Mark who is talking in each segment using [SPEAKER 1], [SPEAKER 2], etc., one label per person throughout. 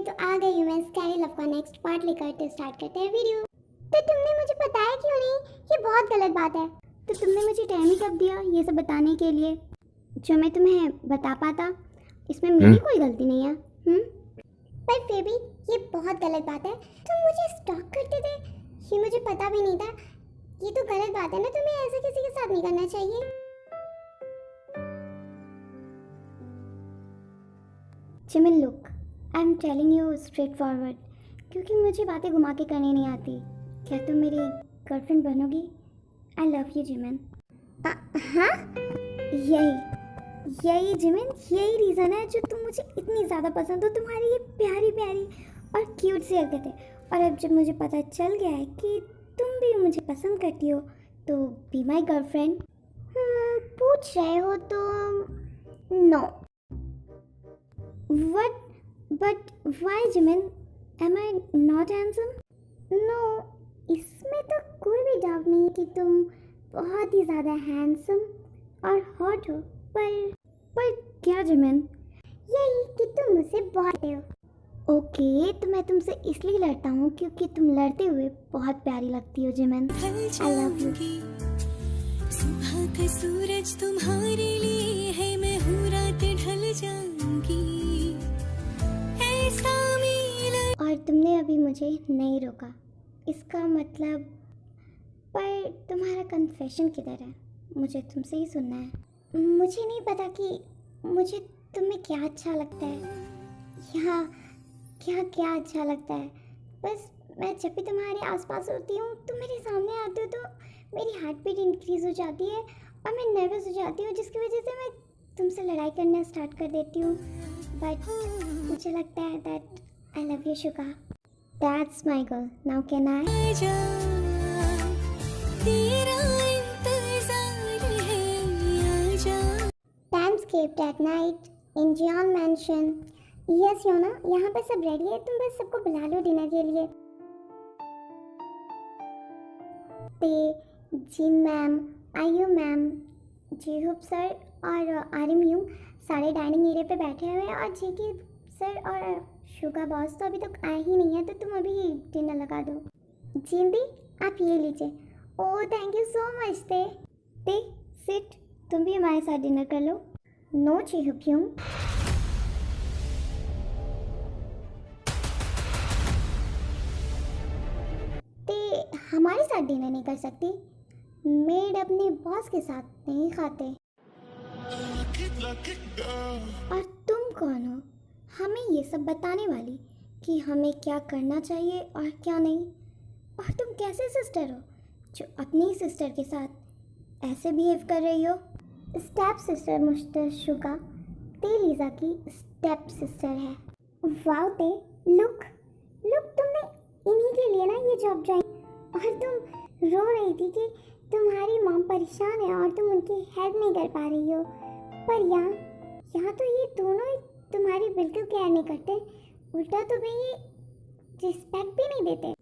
[SPEAKER 1] तो आ गई हूँ मैं स्कैरी लव का नेक्स्ट पार्ट लेकर। तो स्टार्ट करते हैं वीडियो। तो तुमने मुझे बताया क्यों नहीं? ये बहुत गलत बात है। तो तुमने मुझे टाइम ही कब दिया ये सब बताने के लिए जो मैं तुम्हें बता पाता? इसमें मेरी कोई गलती नहीं है। पर फिर भी ये बहुत गलत बात है। तुम मुझे स्टॉक करते थे, ये मुझे पता भी नहीं था। ये तो गलत बात है ना, तुम्हें ऐसा किसी के साथ नहीं करना चाहिए। Jimin look, I am telling you straight forward, क्योंकि मुझे बातें घुमा के करनी नहीं आती। क्या तुम मेरी गर्लफ्रेंड बनोगी? I love you Jimin. हाँ, यही जिमिन, यही रीज़न है जो तुम मुझे इतनी ज़्यादा पसंद हो। तुम्हारी ये प्यारी प्यारी और क्यूट सी हरकतें। और अब जब मुझे पता चल गया है कि तुम भी मुझे पसंद करती हो तो बी माई गर्लफ्रेंड। पूछ रहे हो तो no. What? But why, Jimin? Am I not handsome? No, इसमें तो कोई भी डाउट नहीं कि तुम बहुत ही ज़्यादा हैंडसम और हॉट हो। पर क्या जिमिन? यही कि तुम मुझसे बहुत हो। ओके, तो मैं तुमसे इसलिए लड़ता हूँ क्योंकि तुम लड़ते हुए बहुत प्यारी लगती हो जिमिन। I love you.
[SPEAKER 2] सुबह का सूरज तुम्हारे लिए है, मैं हूँ रात ढल जाऊंगी।
[SPEAKER 1] और तुमने अभी मुझे नहीं रोका, इसका मतलब पर तुम्हारा कन्फेशन किधर है? मुझे तुमसे ही सुनना है। मुझे नहीं पता कि मुझे तुम्हें क्या अच्छा लगता है या क्या अच्छा लगता है। बस मैं जब भी तुम्हारे आसपास होती हूँ, तुम मेरे सामने आते हो तो मेरी हार्ट बीट इंक्रीज़ हो जाती है और मैं नर्वस हो जाती हूँ, जिसकी वजह से मैं तुमसे लड़ाई करना स्टार्ट कर देती हूँ। बट मुझे लगता है that I love you, Shuka. That's my girl. Now can I? Timescaped at night in Jian Mansion. Yes, Yona. यहाँ पे सब रेडी है, तुम बस सबको बुला लो डिनर के लिए। ते जिन मैम, आयु मैम, जेहूब सर और आरिम यू सारे डाइनिंग एरिया पे बैठे हुए हैं। और जेके सर और शुगा बॉस तो अभी तक आए ही नहीं है, तो तुम अभी डिनर लगा दो। जिंदी, आप ये लीजिए। Oh thank you so much. ते सिट, तुम भी हमारे साथ डिनर कर लो। नो चेहुप्यूम। ते हमारे साथ डिनर नहीं कर सकती। मेड अपने बॉस के साथ नहीं खाते। और तुम कौन हो हमें ये सब बताने वाली कि हमें क्या करना चाहिए और क्या नहीं? और तुम कैसे सिस्टर हो जो अपनी सिस्टर के साथ ऐसे बिहेव कर रही हो? स्टेप सिस्टर मिस्टर शुगा, ते लीजा की स्टेप सिस्टर है। वाओ ते, लुक तुमने इन्हीं के लिए ना ये जॉब ज्वाइन। और तुम रो रही थी कि तुम्हारी मॉम परेशान है और तुम उनकी हेल्प नहीं कर पा रही हो। पर यहाँ तो ये दोनों ही तुम्हारी बिल्कुल केयर नहीं करते, उल्टा तुम्हें ये रिस्पेक्ट भी नहीं देते।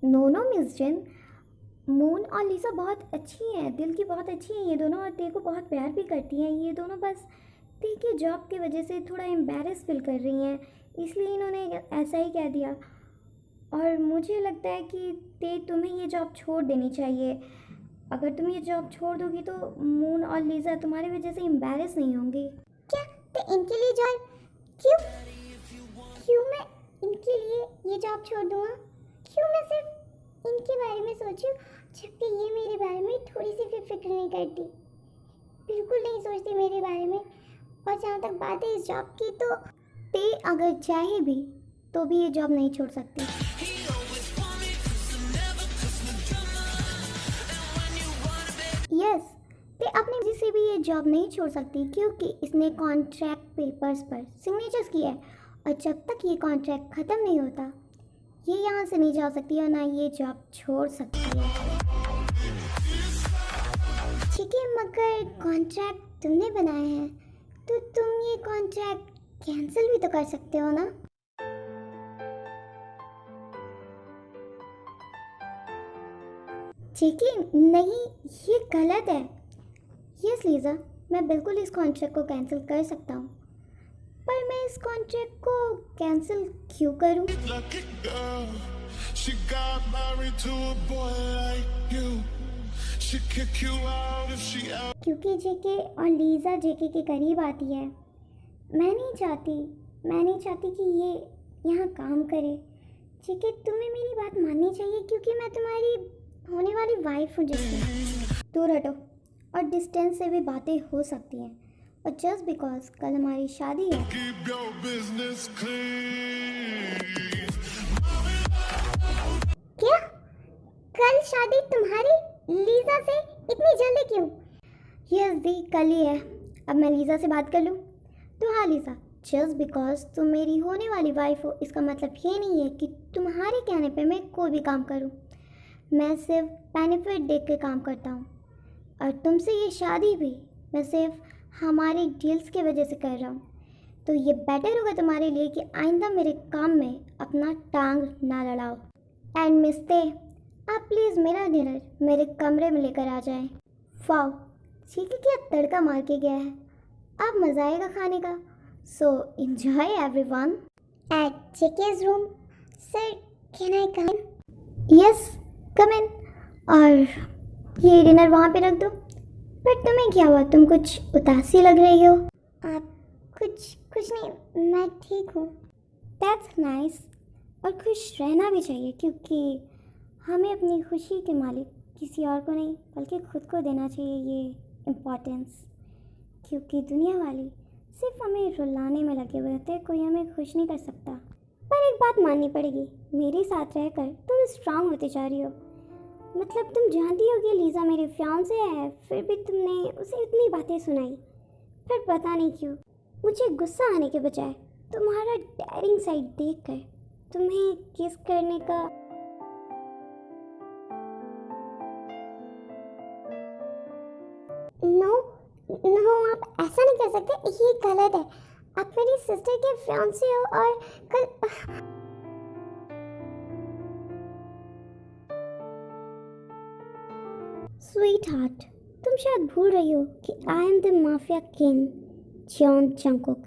[SPEAKER 1] नो मिस जिन, मून और लिसा बहुत अच्छी हैं, दिल की बहुत अच्छी हैं ये दोनों, और ते को बहुत प्यार भी करती हैं। ये दोनों बस ते की जॉब की वजह से थोड़ा एम्बैरेस फील कर रही हैं, इसलिए इन्होंने ऐसा ही कह दिया। और मुझे लगता है कि ते तुम्हें ये जॉब छोड़ देनी चाहिए। अगर तुम ये जॉब छोड़ दोगी तो मून और लिसा तुम्हारी वजह से एम्बैरेस नहीं होंगी। क्या तो इनके लिए जॉब क्यों मैं इनके लिए ये जॉब छोड़ दूँगा? क्यों मैं सिर्फ इनके बारे में सोचूं, जबकि ये मेरे बारे में थोड़ी सी भी फिक्र नहीं करती, बिल्कुल नहीं सोचती मेरे बारे में। और जहाँ तक बात है इस जॉब की, तो ते अगर चाहे भी तो भी ये जॉब नहीं छोड़ सकती। यस, ते अपनी वजह से भी ये जॉब नहीं छोड़ सकती क्योंकि इसने कॉन्ट्रैक्ट पेपर्स पर सिग्नेचर्स किए हैं, और जब तक ये कॉन्ट्रैक्ट ख़त्म नहीं होता ये यहाँ से नहीं जा सकती और ना ये जॉब छोड़ सकती है। ठीक है, मगर कॉन्ट्रैक्ट तुमने बनाया है तो तुम ये कॉन्ट्रैक्ट कैंसिल भी तो कर सकते हो ना? ठीक है, नहीं ये गलत है। यस लीज़ा, मैं बिल्कुल इस कॉन्ट्रैक्ट को कैंसिल कर सकता हूँ, पर मैं इस कॉन्ट्रैक्ट को कैंसिल क्यों करूं?
[SPEAKER 2] Lucky girl, she got married to a boy like you. She'd kick you out if she ever.
[SPEAKER 1] क्योंकि जेके और लीज़ा जेके के करीब आती है। मैं नहीं चाहती कि ये यहाँ काम करे। जेके, तुम्हें मेरी बात माननी चाहिए क्योंकि मैं तुम्हारी होने वाली वाइफ हूँ। जिससे दूर हटो, और डिस्टेंस से भी बातें हो सकती हैं। और जस्ट बिकॉज कल हमारी शादी है।
[SPEAKER 2] Keep your business clean.
[SPEAKER 1] क्या? कल शादी तुम्हारी लीज़ा से? इतनी जल्दी क्यों? यस दी, कल ही है। अब मैं लीज़ा से बात कर लूँ? तो हाँ लीज़ा, जस्ट बिकॉज तुम मेरी होने वाली वाइफ हो इसका मतलब ये नहीं है कि तुम्हारे कहने पे मैं कोई भी काम करूँ। मैं सिर्फ बेनिफिट देख के काम करता हूँ। और तुमसे ये शादी भी मैं सिर्फ हमारे डील्स की वजह से कर रहा हूँ। तो ये बेटर होगा तुम्हारे लिए कि आइंदा मेरे काम में अपना टांग ना लड़ाओ। एंड मिस्ते, आप प्लीज़ मेरा डिनर मेरे कमरे में लेकर आ जाएं। वाओ, चीकी क्या तड़का मार के गया है। अब मज़ा आएगा खाने का। So enjoy everyone at Chiki's room. Sir, can I come in? Yes, come in. और ये डिनर वहाँ पे रख दो। बट तुम्हें क्या हुआ? तुम कुछ उदासी लग रही हो। आप कुछ नहीं, मैं ठीक हूँ। That's nice. और खुश रहना भी चाहिए क्योंकि हमें अपनी खुशी के मालिक किसी और को नहीं बल्कि खुद को देना चाहिए ये इम्पोर्टेंस। क्योंकि दुनिया वाली सिर्फ हमें रुलाने में लगे हुए होते हैं, कोई हमें खुश नहीं कर सकता। पर एक बात माननी पड़ेगी, मेरे साथ रहकर तुम स्ट्रांग होती जा रही हो। मतलब तुम जानती हो कि लीज़ा मेरी फियांसे है, फिर भी तुमने उसे इतनी बातें सुनाई। पर पता नहीं क्यों मुझे गुस्सा आने के बजाय तुम्हारा डेयरिंग साइड देखकर तुम्हें किस करने का नो, आप ऐसा नहीं कर सकते, ये गलत है। आप मेरी सिस्टर के फियांसे हो और कल स्वीट हार्ट, तुम शायद भूल रही हो कि I am the mafia king John Jungkook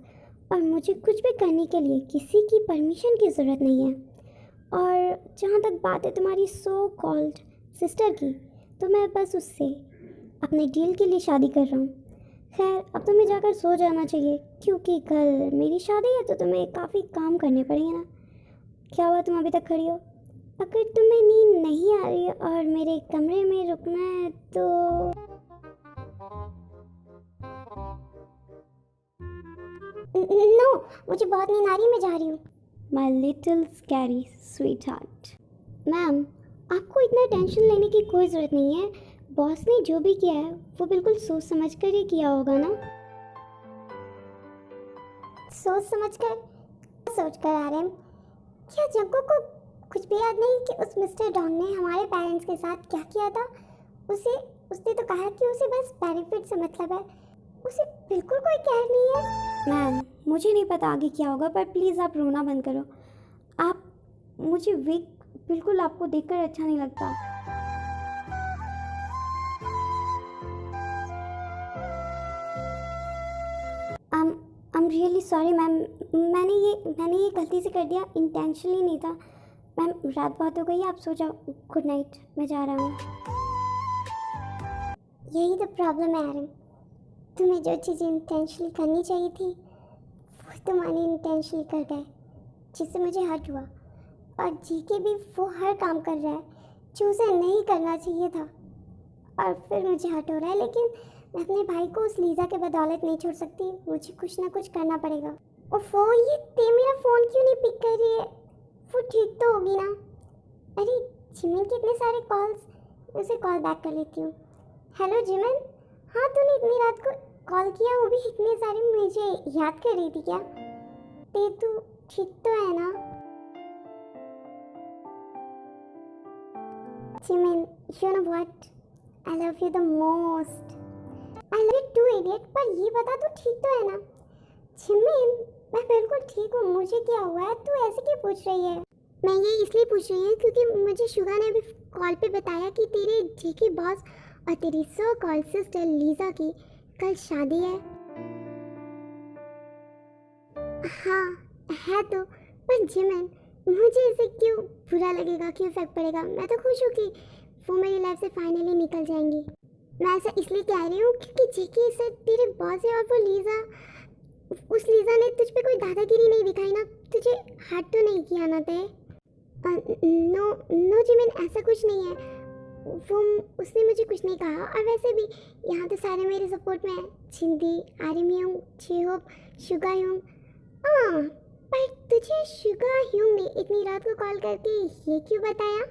[SPEAKER 1] और मुझे कुछ भी करने के लिए किसी की परमिशन की ज़रूरत नहीं है। और जहाँ तक बात है तुम्हारी सो कॉल्ड सिस्टर की, तो मैं बस उससे अपने डील के लिए शादी कर रहा हूँ। खैर, अब तुम्हें जाकर सो जाना चाहिए क्योंकि कल मेरी शादी है तो तुम्हें काफ़ी काम करने पड़ेंगे ना। क्या हुआ, तुम अभी तक खड़ी हो? अगर तुम्हें नींद नहीं आ रही है और मेरे कमरे में रुकना है तो नो, मुझे बहुत नींद आ रही है, मैं जा रही हूँ। My little scary sweet heart. Ma'am, आपको इतना टेंशन लेने की कोई ज़रूरत नहीं है। बॉस ने जो भी किया है वो बिल्कुल सोच समझ कर ही किया होगा ना। सोच समझ कर आ रहे हैं। क्या जग्गू को कुछ भी याद नहीं कि उस मिस्टर डॉन ने हमारे पेरेंट्स के साथ क्या किया था? उसने तो कहा कि उसे बस बेनिफिट से मतलब है, उसे बिल्कुल कोई केयर नहीं है। मैम, मुझे नहीं पता आगे क्या होगा, पर प्लीज़ आप रोना बंद करो। आप मुझे वीक बिल्कुल आपको देखकर अच्छा नहीं लगता। I am really sorry ma'am, मैंने ये गलती से कर दिया, इंटेंशनली नहीं था। मैम, रात बहुत हो गई है, आप सो जाओ। गुड नाइट, मैं जा रहा हूँ। यही तो प्रॉब्लम है आरम, तुम्हें जो चीज़ें इंटेंशनली करनी चाहिए थी वो तुम्हारी इंटेंशनली कर गए, जिससे मुझे हर्ट हुआ। और जीके भी वो हर काम कर रहा है जो उसे नहीं करना चाहिए था, और फिर मुझे हर्ट हो रहा है। लेकिन मैं अपने भाई को उस लीज़ा के बदौलत नहीं छोड़ सकती, मुझे कुछ ना कुछ करना पड़ेगा। ओफो, ये ते मेरा फ़ोन क्यों नहीं पिक कर रही है? वो ठीक तो होगी ना? अरे जिमिन के इतने सारे कॉल्स, उसे कॉल बैक कर लेती हूँ। हेलो जिमिन, हाँ तूने इतनी रात को कॉल किया, वो भी इतने सारे, मुझे याद कर रही थी क्या? ते तू ठीक तो है ना? Jimin, you know what, I love you the most. I love you too idiot. पर ये बता तू ठीक तो है ना? जिमिन, मैं बिल्कुल ठीक हूँ, मुझे क्या हुआ है? तू ऐसे क्यों पूछ रही है? मैं ये इसलिए पूछ रही हूँ क्योंकि मुझे शुगा ने अभी कॉल पे बताया कि तेरे जेके बॉस और तेरी सो कॉल्ड सिस्टर लीज़ा की कल शादी है।
[SPEAKER 3] हाँ है तो, पर जिमिन मुझे इसे क्यों बुरा लगेगा, क्यों इफेक्ट पड़ेगा? मैं तो खुश हूँ कि वो मेरी लाइफ से फाइनली निकल जाएंगी। मैं ऐसा इसलिए कह रही हूँ क्योंकि जेके से तेरे बॉस है और वो लीजा, उस लीजा ने तुझ पे कोई दादागिरी नहीं दिखाई ना, तुझे हर्ट तो नहीं किया ना ते? नो नो जिमिन, ऐसा कुछ नहीं है। वो उसने मुझे कुछ नहीं कहा, और वैसे भी यहाँ तो सारे मेरे सपोर्ट में हैं। छिंदी, आर्यमयूंग, जेहोप, शुगा ह्यूंग। हाँ, पर तुझे शुगा ह्यूंग ने इतनी रात को कॉल करके ये क्यों बताया?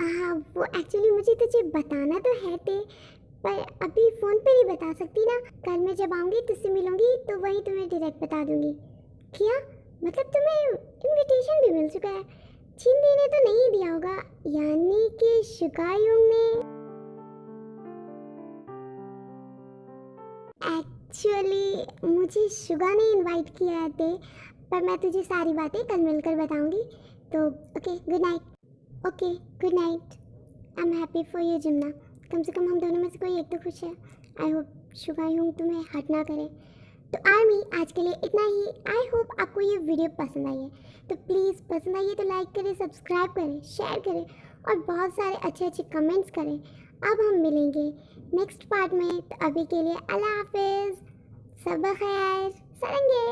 [SPEAKER 3] हाँ, वो एक्चुअली मुझे तुझे बताना तो है ते, पर अभी फ़ोन पे नहीं बता सकती ना। कल मैं जब आऊँगी तुझसे मिलूँगी तो वहीं तुम्हें डायरेक्ट बता दूँगी। क्या? मतलब तुम्हें इनविटेशन भी मिल चुका है? छिंदी ने तो नहीं दिया होगा, यानी कि शुगा ह्यूंग ने। एक्चुअली मुझे शुगा ने इनवाइट किया है ते, पर मैं तुझे सारी बातें कल मिलकर बताऊँगी। तो okay, good night. Okay, good night. I am happy for you Jimna. कम से कम हम दोनों में से कोई एक तो खुश है। आई होप शुगा ह्यूंग तुम्हें हर्ट ना करे। तो आर्मी, आज के लिए इतना ही। आई होप आपको ये वीडियो पसंद आई है, तो प्लीज़ पसंद आई है तो लाइक करें, सब्सक्राइब करें, शेयर करें और बहुत सारे अच्छे अच्छे कमेंट्स करें। अब हम मिलेंगे नेक्स्ट पार्ट में, तो अभी के लिए अल्लाह हाफिज़, सब खैर, सरंगे।